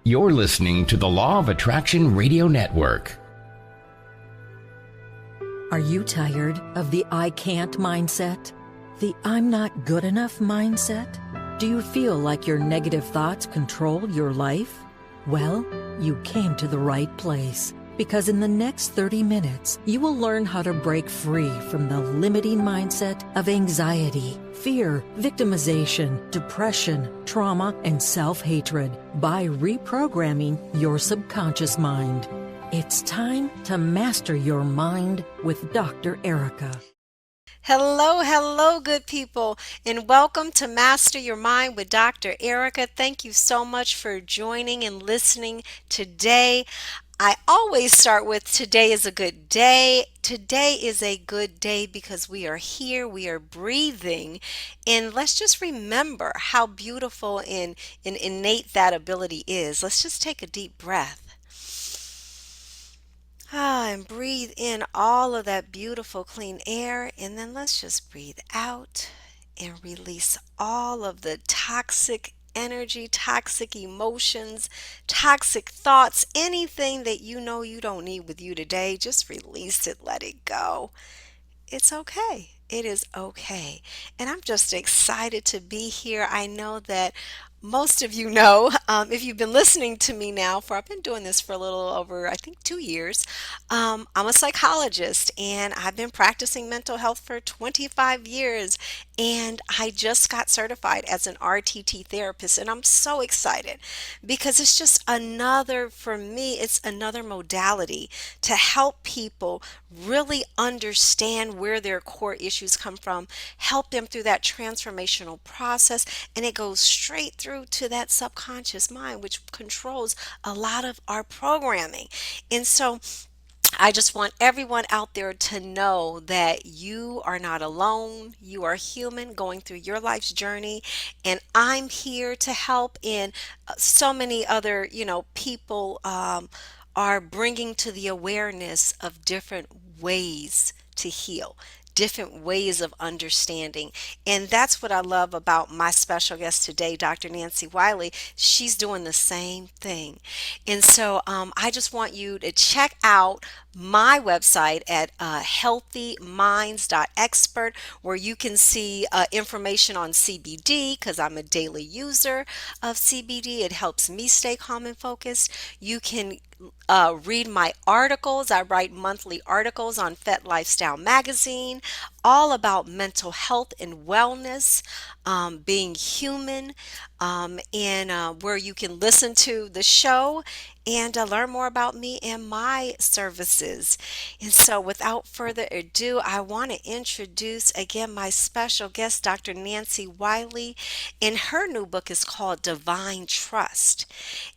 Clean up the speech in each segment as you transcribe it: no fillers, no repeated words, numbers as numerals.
You're listening to the Law of Attraction Radio Network. Are you tired of the I can't mindset? The I'm not good enough mindset? Do you feel like your negative thoughts control your life? Well, you came to the right place, because in the next 30 minutes, you will learn how to break free from the limiting mindset of anxiety, fear, victimization, depression, trauma, and self-hatred by reprogramming your subconscious mind. It's time to master your mind with Dr. Erika. Hello, good people, and welcome to Master Your Mind with Dr. Erika. Thank you so much for joining and listening today. I always start with today is a good day. Today is a good day because we are here, we are breathing, and let's just remember how beautiful and innate that ability is. Let's just take a deep breath. And breathe in all of that beautiful clean air, and then let's just breathe out and release all of the toxic energy, toxic emotions, toxic thoughts, anything that you know you don't need with you today. Just release it, let it go. It's okay. It is okay. And I'm just excited to be here. I know that most of you know, if you've been listening to me now I've been doing this for a little over, I think, 2 years. I'm a psychologist and I've been practicing mental health for 25 years. And I just got certified as an RTT therapist. And I'm so excited because it's just for me, it's another modality to help people really understand where their core issues come from, help them through that transformational process, and it goes straight through to that subconscious mind, which controls a lot of our programming. And so I just want everyone out there to know that you are not alone. You are human going through your life's journey, and I'm here to help. And so many other, people are bringing to the awareness of different ways to heal, different ways of understanding. And that's what I love about my special guest today, Dr. Nancy Wiley. She's doing the same thing. And so I just want you to check out my website at healthyminds.expert, where you can see information on CBD, because I'm a daily user of CBD. It helps me stay calm and focused. You can read my articles. I write monthly articles on Fet Lifestyle Magazine, all about mental health and wellness, being human, and where you can listen to the show and learn more about me and my services. And so without further ado, I want to introduce again my special guest, Dr. Nancy Wiley, and her new book is called Divine Trust.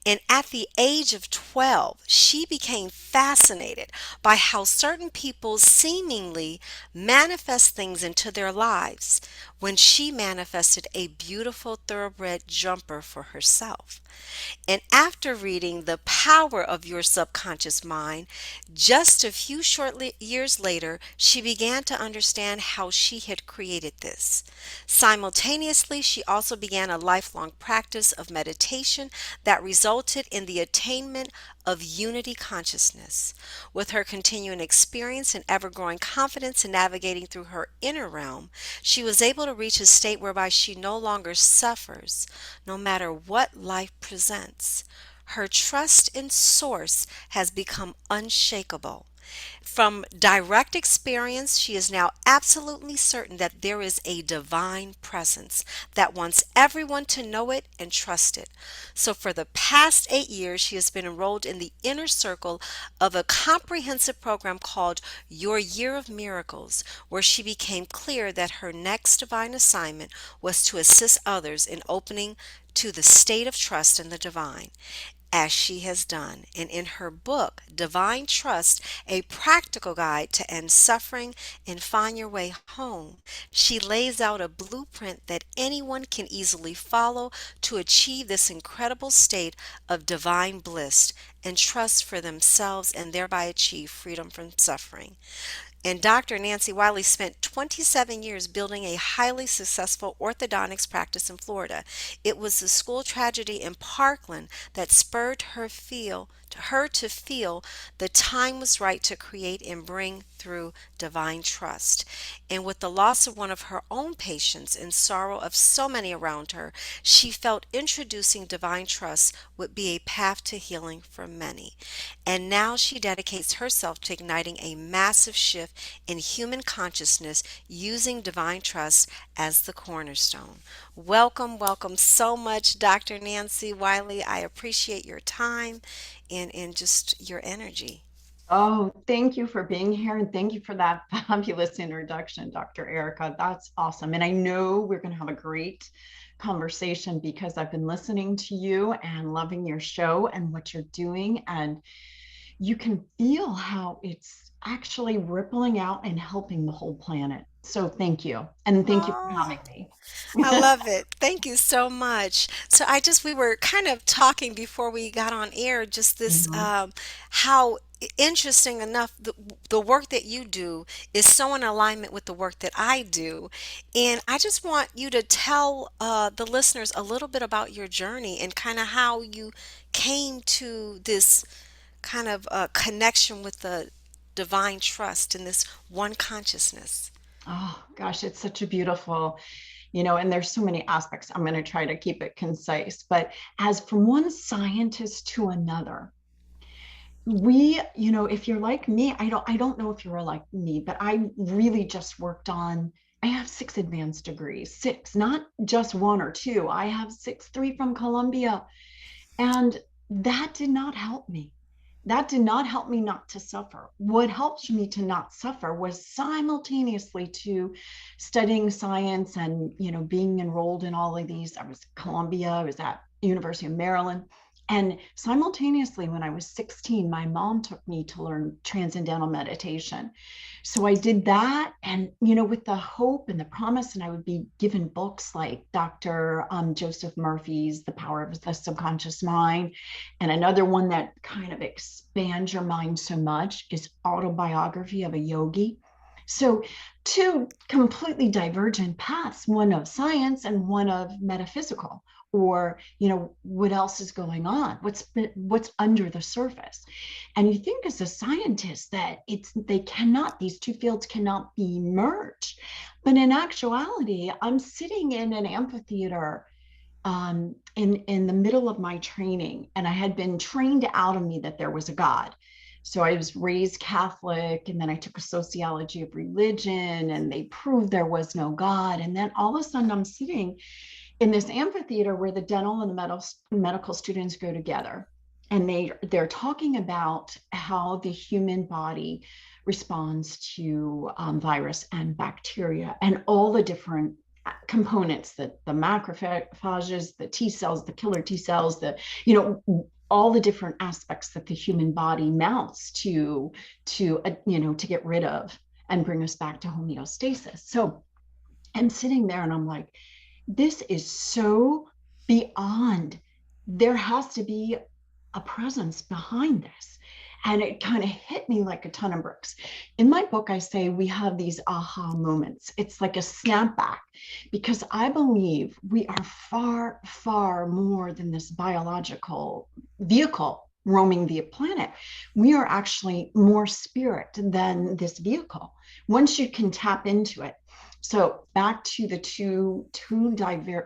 And at the age of 12, she became fascinated by how certain people seemingly manifest things into their lives when she manifested a beautiful thoroughbred jumper for herself. And after reading The Power of Your Subconscious Mind, just a few years later, she began to understand how she had created this. Simultaneously, she also began a lifelong practice of meditation that resulted in the attainment of unity consciousness. With her continuing experience and ever-growing confidence in navigating through her inner realm, she was able to reach a state whereby she no longer suffers, no matter what life presents. Her trust in Source has become unshakable. From direct experience, she is now absolutely certain that there is a divine presence that wants everyone to know it and trust it. So for the past 8 years, she has been enrolled in the inner circle of a comprehensive program called Your Year of Miracles, where she became clear that her next divine assignment was to assist others in opening to the state of trust in the divine, as she has done. And in her book, Divine Trust, A Practical Guide to End Suffering and Find Your Way Home, she lays out a blueprint that anyone can easily follow to achieve this incredible state of divine bliss and trust for themselves, and thereby achieve freedom from suffering. And Dr. Nancy Wiley spent 27 years building a highly successful orthodontics practice in Florida. It was the school tragedy in Parkland that spurred her to feel the time was right to create and bring through divine trust. And with the loss of one of her own patients and sorrow of so many around her, she felt introducing divine trust would be a path to healing for many. And now she dedicates herself to igniting a massive shift in human consciousness using divine trust as the cornerstone. Welcome, welcome so much, Dr. Nancy Wiley. I appreciate your time and just your energy. Oh, thank you for being here. And thank you for that fabulous introduction, Dr. Erika. That's awesome. And I know we're going to have a great conversation because I've been listening to you and loving your show and what you're doing. And you can feel how it's actually rippling out and helping the whole planet. So thank you. And thank you for Oh, having me. I love it. Thank you so much. So we were kind of talking before we got on air, just this, Mhm. how interesting enough, the work that you do is so in alignment with the work that I do. And I just want you to tell the listeners a little bit about your journey and kind of how you came to this kind of connection with the divine trust and this one consciousness. Oh gosh, it's such a beautiful, and there's so many aspects. I'm going to try to keep it concise, but as from one scientist to another, if you're like me, I don't know if you're like me, but I really just worked on, I have 6 advanced degrees, six, not just one or two. I have six, three from Columbia. And that did not help me. That did not help me not to suffer. What helped me to not suffer was simultaneously to studying science and, being enrolled in all of these. I was at Columbia, I was at University of Maryland. And simultaneously, when I was 16, my mom took me to learn transcendental meditation. So I did that, and with the hope and the promise, and I would be given books like Dr. Joseph Murphy's The Power of the Subconscious Mind, and another one that kind of expands your mind so much is Autobiography of a Yogi. So two completely divergent paths, one of science and one of metaphysical, or what else is going on, what's under the surface. And you think as a scientist that these two fields cannot be merged. But in actuality, I'm sitting in an amphitheater in the middle of my training, and I had been trained out of me that there was a God. So I was raised Catholic, and then I took a sociology of religion, and they proved there was no God. And then all of a sudden, I'm sitting in this amphitheater where the dental and the medical students go together, and they're talking about how the human body responds to virus and bacteria and all the different components, that the macrophages, the T cells, the killer T cells, all the different aspects that the human body mounts to get rid of and bring us back to homeostasis. So I'm sitting there and I'm like, this is so beyond. There has to be a presence behind this. And it kind of hit me like a ton of bricks. In my book, I say we have these aha moments. It's like a snapback, because I believe we are far, far more than this biological vehicle roaming the planet. We are actually more spirit than this vehicle once you can tap into it. So back to the two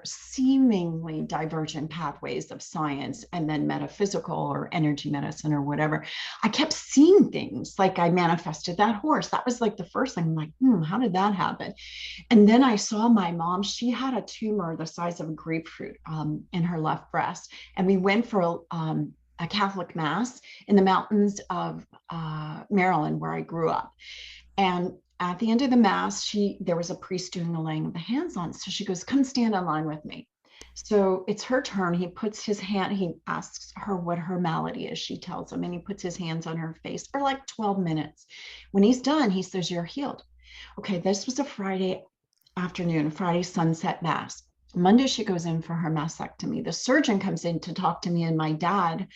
seemingly divergent pathways of science and then metaphysical or energy medicine or whatever. I kept seeing things, like I manifested that horse. That was like the first thing. I'm like, how did that happen? And then I saw my mom. She had a tumor the size of a grapefruit in her left breast. And we went for a Catholic mass in the mountains of Maryland, where I grew up. And at the end of the mass, there was a priest doing the laying of the hands on. So she goes, come stand in line with me. So it's her turn. He puts his hand, he asks her what her malady is. She tells him, and he puts his hands on her face for like 12 minutes. When he's done, he says, you're healed. Okay, this was a Friday afternoon, Friday sunset mass. Monday, she goes in for her mastectomy. The surgeon comes in to talk to me and my dad.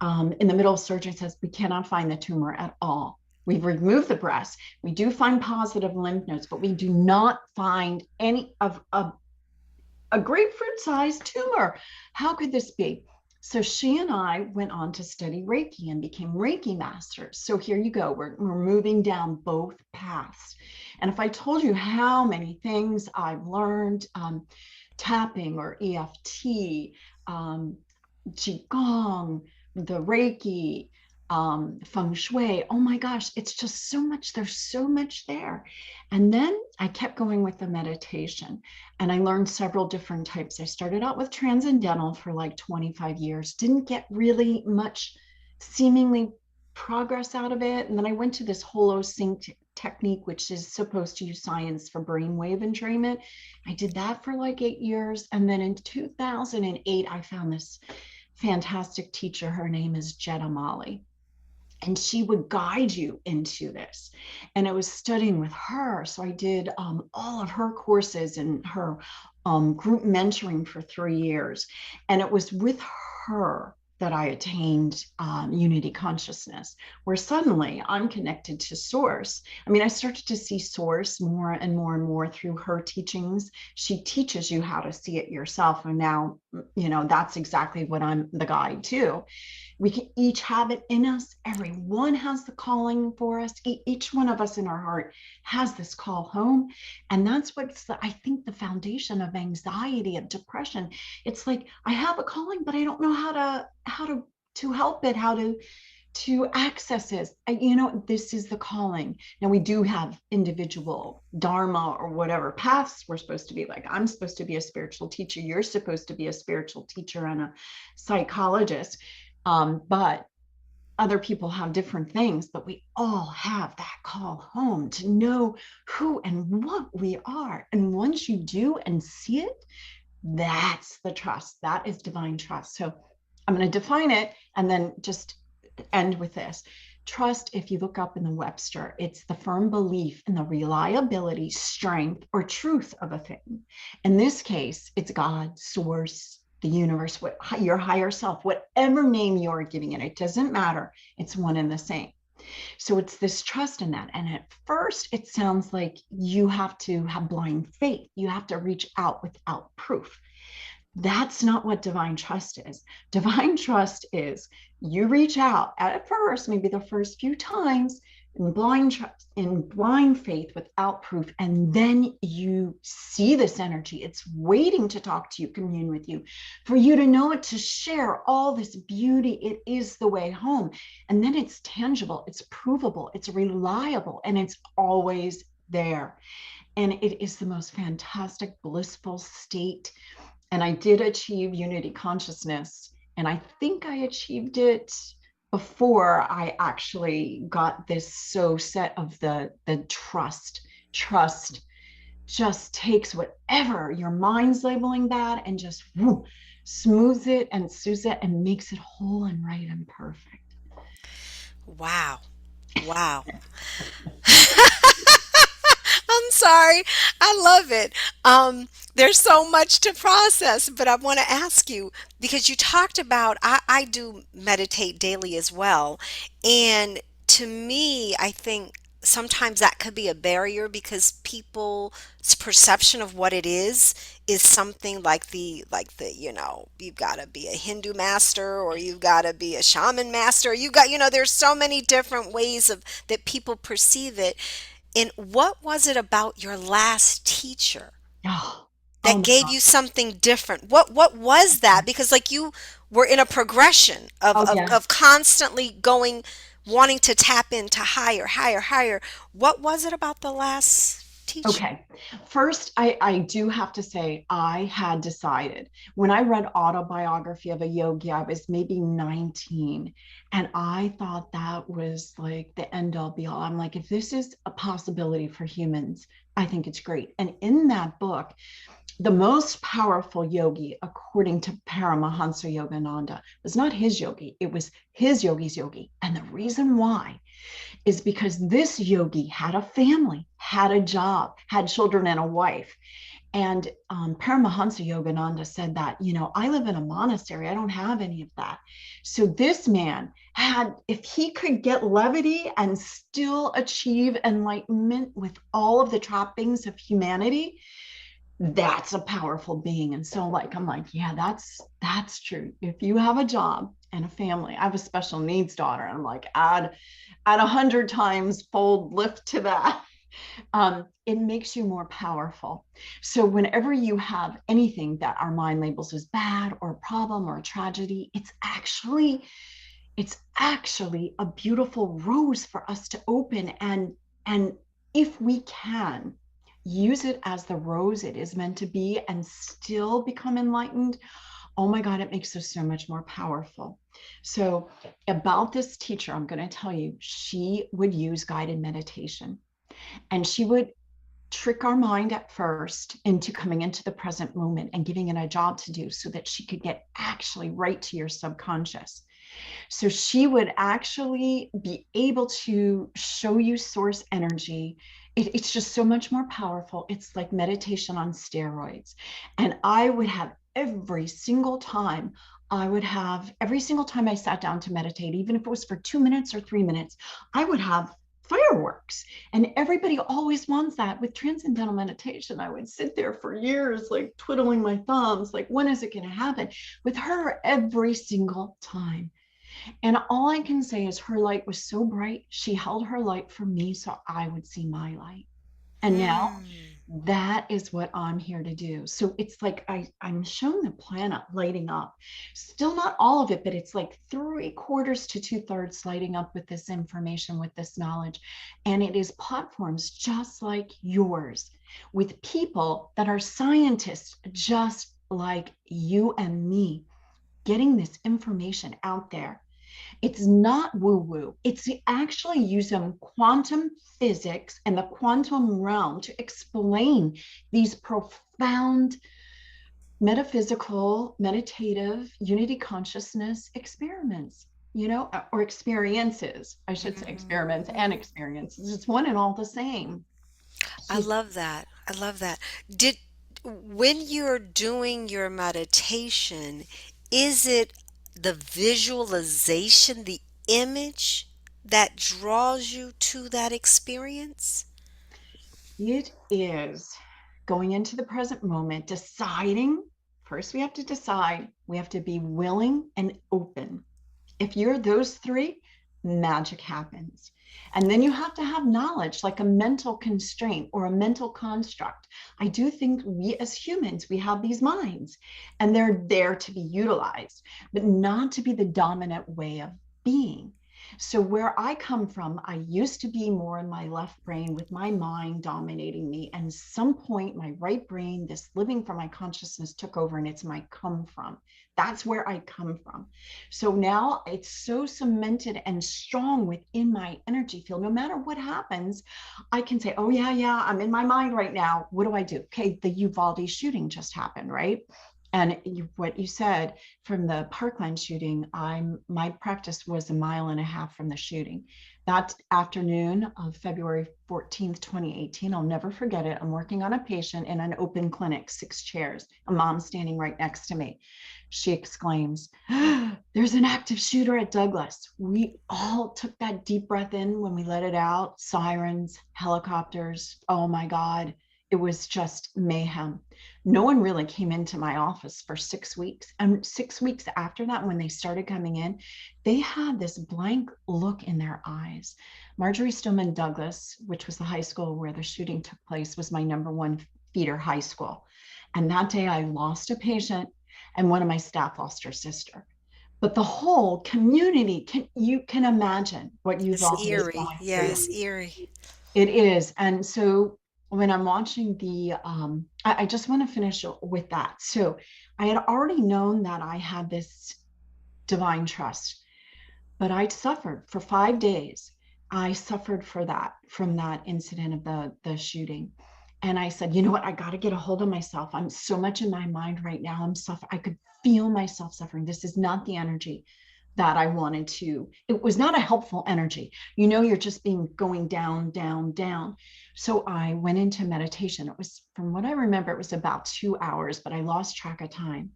In the middle of surgery, says, we cannot find the tumor at all. We've removed the breast. We do find positive lymph nodes, but we do not find any of a grapefruit-sized tumor. How could this be? So she and I went on to study Reiki and became Reiki masters. So here you go. We're moving down both paths. And if I told you how many things I've learned, tapping or EFT, Qigong, the Reiki, feng shui. Oh my gosh, it's just so much. There's so much there. And then I kept going with the meditation and I learned several different types. I started out with transcendental for like 25 years, didn't get really much seemingly progress out of it. And then I went to this holosync technique, which is supposed to use science for brainwave entrainment. I did that for like 8 years. And then in 2008, I found this fantastic teacher. Her name is Jetta Molly. And she would guide you into this. And I was studying with her. So I did all of her courses and her group mentoring for 3 years. And it was with her that I attained unity consciousness, where suddenly I'm connected to source. I mean, I started to see source more and more and more through her teachings. She teaches you how to see it yourself. And now, that's exactly what I'm the guide to. We can each have it in us. Everyone has the calling for us. Each one of us in our heart has this call home. And that's what's, I think, the foundation of anxiety, of depression. It's like, I have a calling, but I don't know how to help it, how to access it. This is the calling. Now we do have individual dharma or whatever paths we're supposed to be. Like, I'm supposed to be a spiritual teacher. You're supposed to be a spiritual teacher and a psychologist. But other people have different things, but we all have that call home to know who and what we are. And once you do and see it, that's the trust. That is divine trust. So I'm going to define it and then just end with this. Trust, if you look up in the Webster, it's the firm belief in the reliability, strength, or truth of a thing. In this case, it's God, source, the universe, your higher self, whatever name you're giving it, it doesn't matter. It's one and the same. So it's this trust in that. And at first, it sounds like you have to have blind faith. You have to reach out without proof. That's not what divine trust is. Divine trust is you reach out at first, maybe the first few times, in blind trust, in blind faith without proof, and then you see this energy. It's waiting to talk to you, commune with you, for you to know it, to share all this beauty. It is the way home. And then it's tangible, it's provable, it's reliable, and it's always there. And it is the most fantastic, blissful state. And I did achieve unity consciousness. And I think I achieved it before I actually got this set of the trust. Trust just takes whatever your mind's labeling bad and just smooths it and soothes it and makes it whole and right and perfect. Wow. Wow. I'm sorry. I love it. There's so much to process, but I want to ask you because you talked about, I do meditate daily as well. And to me, I think sometimes that could be a barrier because people's perception of what it is something like you've got to be a Hindu master or you've got to be a shaman master. There's so many different ways of that people perceive it. And what was it about your last teacher Oh, oh that my gave God. you something different? What was that? Because like you were in a progression of, Oh, of, yeah. of constantly going, wanting to tap into higher, higher, higher. What was it about the last teacher? Okay. First, I do have to say, I had decided when I read Autobiography of a Yogi, I was maybe 19. And I thought that was like the end all be all. I'm like, if this is a possibility for humans, I think it's great. And in that book, the most powerful yogi, according to Paramahansa Yogananda, was not his yogi, it was his yogi's yogi. And the reason why is because this yogi had a family, had a job, had children and a wife. And Paramahansa Yogananda said that, I live in a monastery. I don't have any of that. So this man if he could get levity and still achieve enlightenment with all of the trappings of humanity, that's a powerful being. And so like, I'm like, yeah, that's true. If you have a job and a family, I have a special needs daughter. I'm like, add 100 times fold lift to that. It makes you more powerful. So whenever you have anything that our mind labels as bad or a problem or a tragedy, it's actually a beautiful rose for us to open, and if we can use it as the rose it is meant to be and still become enlightened, oh my God, it makes us so much more powerful. So about this teacher, I'm going to tell you, she would use guided meditation, and she would trick our mind at first into coming into the present moment and giving it a job to do so that she could get actually right to your subconscious. So she would actually be able to show you source energy. It's just so much more powerful. It's like meditation on steroids. And I would have every single time I sat down to meditate, even if it was for 2 minutes or 3 minutes, I would have fireworks. And everybody always wants that. With transcendental meditation, I would sit there for years, like twiddling my thumbs, like, when is it going to happen? With her, every single time. And all I can say is her light was so bright. She held her light for me so I would see my light. And now that is what I'm here to do. So it's like I'm showing the planet lighting up. Still not all of it, but it's like 3/4 to 2/3 lighting up with this information, with this knowledge. And it is platforms just like yours, with people that are scientists just like you and me, getting this information out there. It's not woo-woo. It's actually using quantum physics and the quantum realm to explain these profound metaphysical, meditative, unity consciousness experiments, or experiences. I should say experiments and experiences. It's one and all the same. I She's love that. I love that. Did When you're doing your meditation, is it the visualization, the image that draws you to that experience? It is going into the present moment, deciding. First, we have to decide. We have to be willing and open. If you're those three, magic happens. And then you have to have knowledge, like a mental constraint or a mental construct. I do think we as humans, we have these minds, and they're there to be utilized, but not to be the dominant way of being. So where I come from, I used to be more in my left brain with my mind dominating me. And at some point, my right brain, this living from my consciousness, took over, and it's my come from. That's where I come from. So now it's so cemented and strong within my energy field. No matter what happens, I can say, oh, yeah, I'm in my mind right now. What do I do? Okay, the Uvalde shooting just happened, right? And what you said from the Parkland shooting, my practice was 1.5 miles from the shooting. That afternoon of February 14th, 2018, I'll never forget it. I'm working on a patient in an open clinic, 6 chairs, a mom standing right next to me. She exclaims, there's an active shooter at Douglas. We all took that deep breath in when we let it out. Sirens, helicopters. Oh my God. It was just mayhem. No one really came into my office for 6 weeks. And 6 weeks after that, when they started coming in, they had this blank look in their eyes. Marjorie Stoneman Douglas, which was the high school where the shooting took place, was my #1 feeder high school. And that day I lost a patient, and one of my staff lost her sister. But the whole community, you can imagine what It's Uvalde is eerie. going Yeah, through. it's eerie. It is. And so when I'm watching I just want to finish with that. So I had already known that I had this divine trust, but I suffered for 5 days. I suffered from that incident of the shooting. And I said, you know what? I got to get a hold of myself. I'm so much in my mind right now. I'm suffering. I could feel myself suffering. This is not the energy that I wanted to. It was not a helpful energy. You're just going down, down, down. So I went into meditation. It was, from what I remember, it was about 2 hours, but I lost track of time.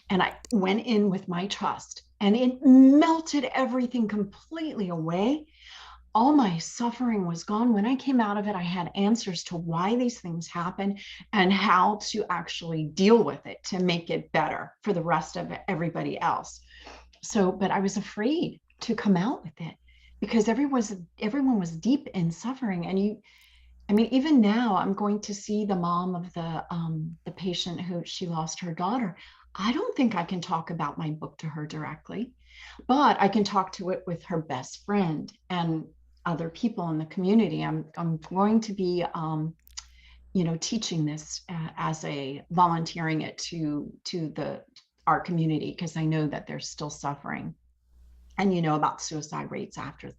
And I went in with my trust, and it melted everything completely away. All my suffering was gone. When I came out of it, I had answers to why these things happen and how to actually deal with it to make it better for the rest of everybody else. So, but I was afraid to come out with it because everyone was deep in suffering. And I mean, even now I'm going to see the mom of the patient who she lost her daughter. I don't think I can talk about my book to her directly, but I can talk to it with her best friend and other people in the community. I'm going to be teaching this as a volunteering it to the our community, because I know that they're still suffering, and about suicide rates after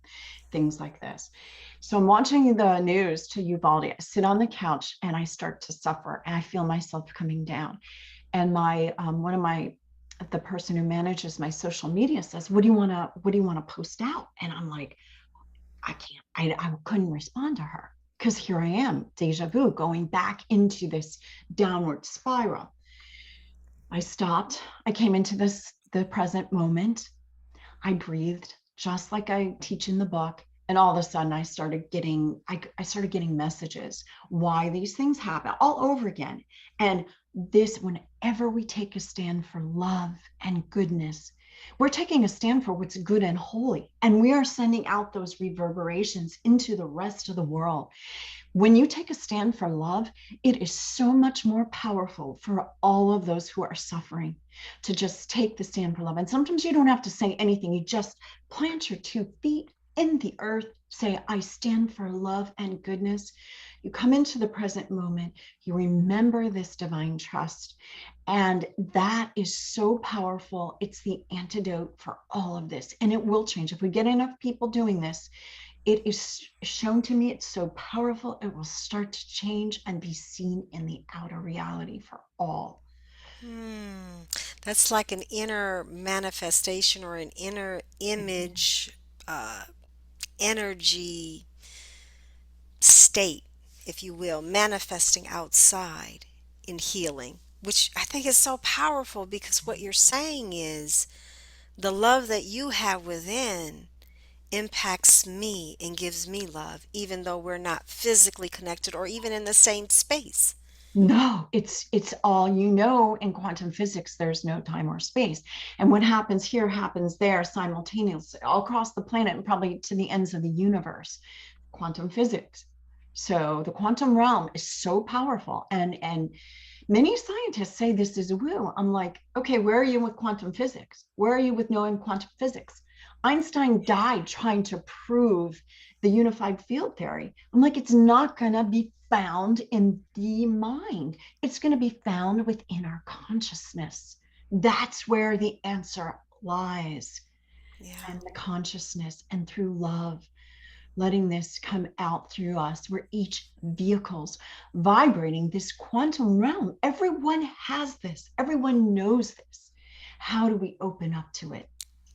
things like this. So I'm watching the news to Uvalde. I sit on the couch and I start to suffer, and I feel myself coming down. And my one of my the person who manages my social media says, what do you want to post out? And I'm like, I can't, I couldn't respond to her because here I am, deja vu, going back into this downward spiral. I stopped. I came into the present moment. I breathed just like I teach in the book. And all of a sudden I started getting messages why these things happen all over again. And whenever we take a stand for love and goodness, we're taking a stand for what's good and holy. And we are sending out those reverberations into the rest of the world. When you take a stand for love, it is so much more powerful for all of those who are suffering to just take the stand for love. And sometimes you don't have to say anything. You just plant your 2 feet in the earth, say, I stand for love and goodness. You come into the present moment, you remember this divine trust. And that is so powerful. It's the antidote for all of this. And it will change. If we get enough people doing this, it is shown to me, it's so powerful, it will start to change and be seen in the outer reality for all. Hmm. That's like an inner manifestation or an inner image, uh, energy state, if you will, manifesting outside in healing, which I think is so powerful because what you're saying is the love that you have within impacts me and gives me love, even though we're not physically connected or even in the same space. No, it's all, in quantum physics, there's no time or space. And what happens here happens there simultaneously all across the planet and probably to the ends of the universe. Quantum physics. So the quantum realm is so powerful. And many scientists say this is woo. I'm like, okay, where are you with quantum physics? Where are you with knowing quantum physics? Einstein died trying to prove the unified field theory. I'm like, it's not going to be found in the mind. It's going to be found within our consciousness. That's where the answer lies, Yeah. and the consciousness, and through love, letting this come out through us. We're each vehicles vibrating this quantum realm. Everyone has this, everyone knows this. How do we open up to it?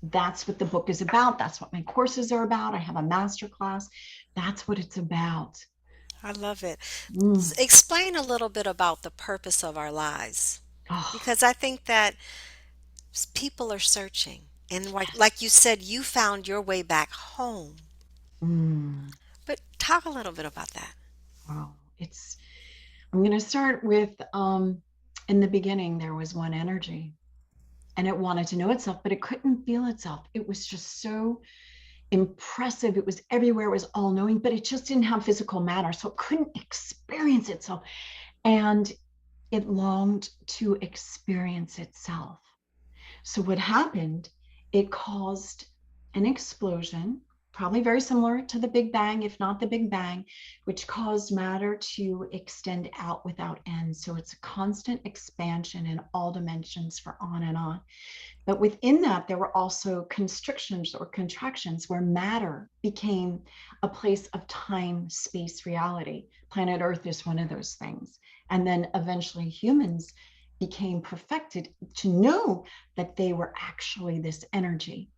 That's what the book is about. That's what my courses are about. I have a master class. That's what it's about. I love it. Mm. Explain a little bit about the purpose of our lives Oh, because I think that people are searching. And like you said, you found your way back home. mm. But talk a little bit about that. Wow. I'm going to start with, in the beginning, there was one energy, and it wanted to know itself, but it couldn't feel itself. It was just so impressive. It was everywhere. It was all knowing, but it just didn't have physical matter. So it couldn't experience itself. And it longed to experience itself. So what happened, it caused an explosion, probably very similar to the Big Bang, if not the Big Bang, which caused matter to extend out without end. So it's a constant expansion in all dimensions for on and on. But within that, there were also constrictions or contractions where matter became a place of time, space, reality. Planet Earth is one of those things. And then eventually humans became perfected to know that they were actually this energy.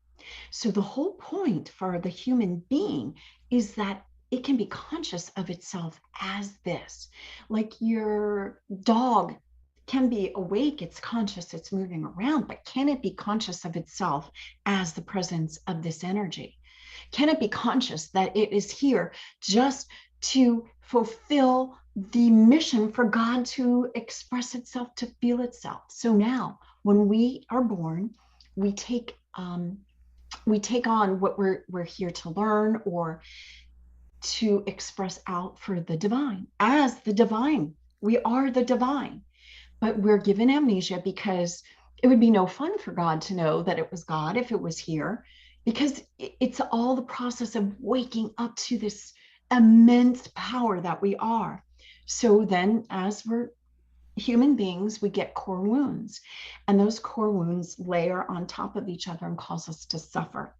So the whole point for the human being is that it can be conscious of itself as this, like your dog can be awake, it's conscious, it's moving around, but can it be conscious of itself as the presence of this energy? Can it be conscious that it is here just to fulfill the mission for God to express itself, to feel itself? So now, when we are born, we take we take on what we're here to learn or to express out for the divine as the divine. We are the divine, but we're given amnesia because it would be no fun for God to know that it was God if it was here, because it's all the process of waking up to this immense power that we are. So then, as we're human beings, we get core wounds, and those core wounds layer on top of each other and cause us to suffer.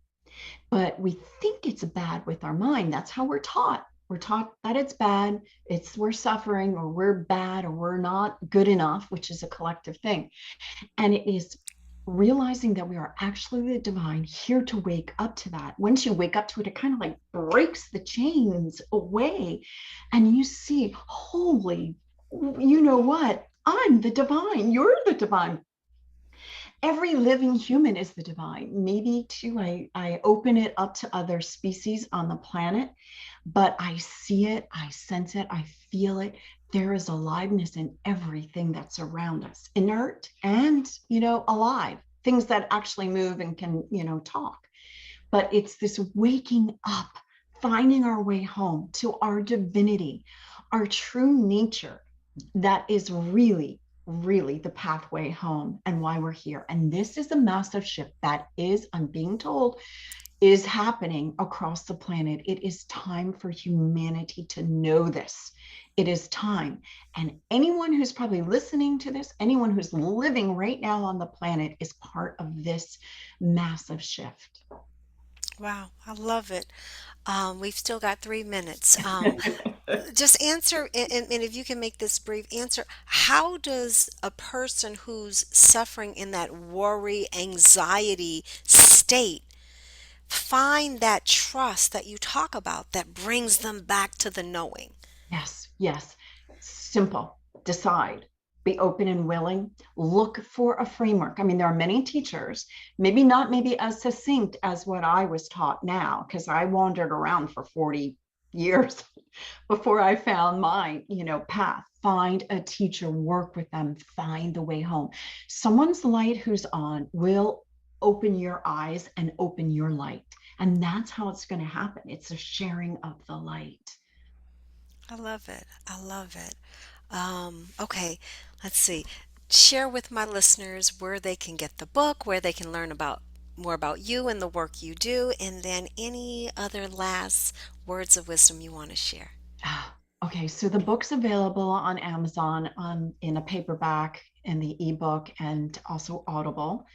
But we think it's bad with our mind. That's how we're taught. We're taught that it's bad, it's we're suffering, or we're bad, or we're not good enough, which is a collective thing. And it is realizing that we are actually the divine, here to wake up to that. Once you wake up to it, it kind of like breaks the chains away. And you see, holy, you know what? I'm the divine. You're the divine. Every living human is the divine. Maybe too, I open it up to other species on the planet, but I see it, I sense it, I feel it. There is aliveness in everything that's around us, inert and, alive, things that actually move and can, talk. But it's this waking up, finding our way home to our divinity, our true nature, that is really the pathway home and why we're here. And this is a massive shift that is, I'm being told, is happening across the planet. It is time for humanity to know this. It is time. And anyone who's probably listening to this, anyone who's living right now on the planet, is part of this massive shift. Wow, I love it. We've still got 3 minutes. Just answer, and if you can make this brief, answer, how does a person who's suffering in that worry, anxiety state find that trust that you talk about that brings them back to the knowing? Yes, yes. Simple. Decide. Be open and willing. Look for a framework. I mean, there are many teachers, maybe as succinct as what I was taught now, because I wandered around for 40 years before I found my, path. Find a teacher, work with them, find the way home. Someone's light who's on will open your eyes and open your light. And that's how it's going to happen. It's a sharing of the light. I love it. I love it. Okay, let's see. Share with my listeners where they can get the book, where they can learn about more about you and the work you do, and then any other last words of wisdom you want to share. Okay, so the book's available on Amazon in a paperback, in the ebook, and also Audible.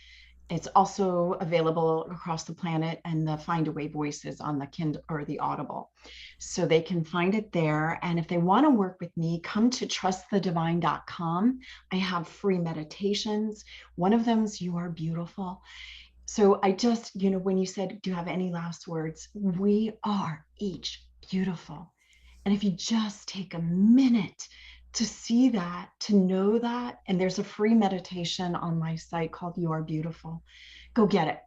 It's also available across the planet, and the Find a Way Voices on the Kindle or the Audible. So they can find it there. And if they want to work with me, come to trustthedivine.com. I have free meditations. One of them's You Are Beautiful. So I just, when you said, do you have any last words? We are each beautiful. And if you just take a minute to see that, to know that, and there's a free meditation on my site called You Are Beautiful. Go get it.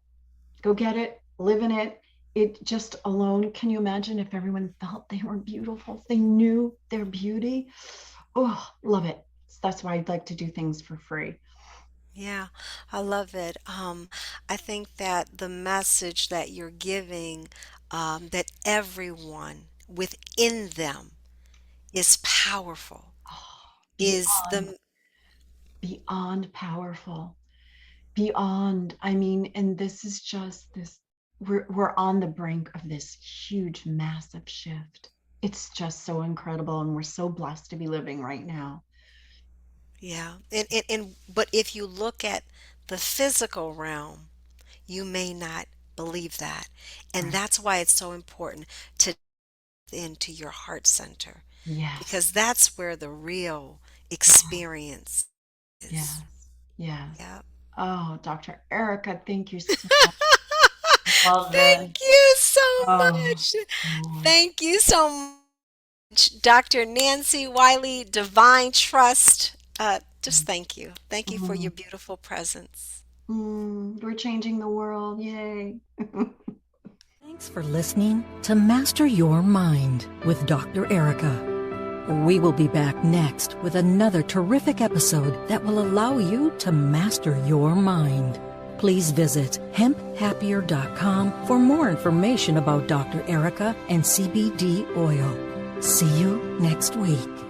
Go get it. Live in it. It just alone, can you imagine if everyone felt they were beautiful? They knew their beauty. Oh, love it. That's why I'd like to do things for free. Yeah, I love it. I think that the message that you're giving, that everyone within them is powerful, Oh, is beyond, the, beyond powerful. Beyond, I mean, and this is just this, we're on the brink of this huge, massive shift. It's just so incredible, and we're so blessed to be living right now. yeah. But if you look at the physical realm, you may not believe that. And Right. that's why it's so important to into your heart center, Yes. because that's where the real Yes. experience is. Yes. Yes. Yeah. Oh, Dr. Erika, thank you so much. Love Thank this. you so Oh, much. Lord. Thank you so much, Dr. Nancy Wiley, Divine Trust. just thank you. Thank you for Mhm. your beautiful presence. We're changing the world. Yay. Thanks for listening to Master Your Mind with Dr. Erika. We will be back next with another terrific episode that will allow you to master your mind. Please visit hemphappier.com for more information about Dr. Erika and CBD oil. See you next week.